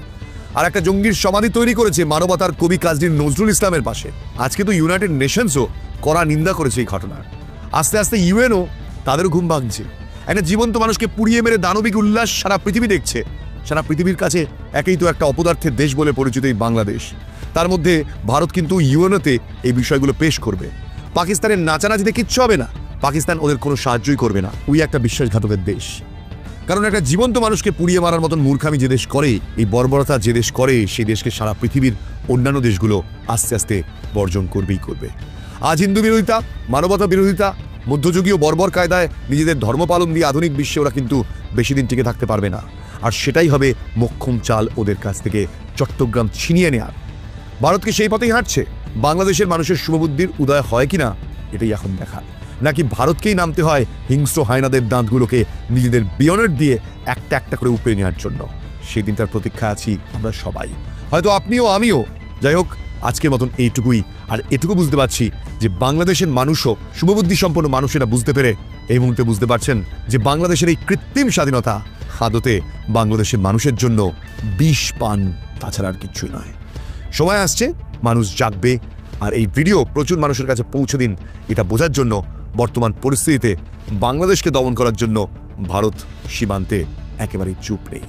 আর একটা জঙ্গির সমাধি তৈরি করেছে মানবতার কবি কাজী নজরুল ইসলামের পাশে। আজকে তো ইউনাইটেড নেশনসও কড়া নিন্দা করেছে এই ঘটনার। আস্তে আস্তে ইউএনও তাদেরও ঘুম ভাঙছে। একটা জীবন্ত মানুষকে পুড়িয়ে মেরে দানবিক উল্লাস সারা পৃথিবী দেখছে। সারা পৃথিবীর কাছে একেই তো একটা অপদার্থের দেশ বলে পরিচিত এই বাংলাদেশ। তার মধ্যে ভারত কিন্তু ইউএনওতে এই বিষয়গুলো পেশ করবে। পাকিস্তানের নাচানাচিতে কিচ্ছু হবে না, পাকিস্তান ওদের কোনো সাহায্যই করবে না। ওই একটা বিশ্বাসঘাতকের দেশ। কারণ একটা জীবন্ত মানুষকে পুড়িয়ে মারার মতন মূর্খামি যে দেশ করে, এই বর্বরতা যে দেশ করে, সেই দেশকে সারা পৃথিবীর অন্যান্য দেশগুলো আস্তে আস্তে বর্জন করবেই করবে। আজ হিন্দু বিরোধিতা, মানবতা বিরোধিতা, মধ্যযুগীয় বর্বর কায়দায় নিজেদের ধর্ম পালন দিয়ে আধুনিক বিশ্বে ওরা কিন্তু বেশি দিন টিকে থাকতে পারবে না। আর সেটাই হবে মোক্ষম চাল ওদের কাছ থেকে চট্টগ্রাম ছিনিয়ে নেওয়ার। ভারতকে সেই পথেই হাঁটছে। বাংলাদেশের মানুষের শুভবুদ্ধির উদয় হয় কিনা এটাই এখন দেখা, নাকি ভারতকেই নামতে হয় হিংস্র হায়নাদের দাঁতগুলোকে নিজেদের বিয়নের দিয়ে একটা একটা করে উপড়ে নেওয়ার জন্য। সেই দিনটার প্রতীক্ষা আছি আমরা সবাই, হয়তো আপনিও আমিও। যাই হোক, আজকের মতন এইটুকুই। আর এটুকু বুঝতে পারছি যে বাংলাদেশের মানুষও, শুভবুদ্ধি সম্পন্ন মানুষেরা বুঝতে পেরে এই মুহূর্তে বুঝতে পারছেন যে বাংলাদেশের এই কৃত্রিম স্বাধীনতা আদতে বাংলাদেশের মানুষের জন্য বিষ পান, তাছাড়া আর কিচ্ছুই নয়। সময় আসছে, মানুষ জাগবে। আর এই ভিডিও প্রচুর মানুষের কাছে পৌঁছে দিন, এটা বোঝার জন্য বর্তমান পরিস্থিতিতে বাংলাদেশকে দমন করার জন্য ভারত সীমান্তে একেবারেই চুপ নেই।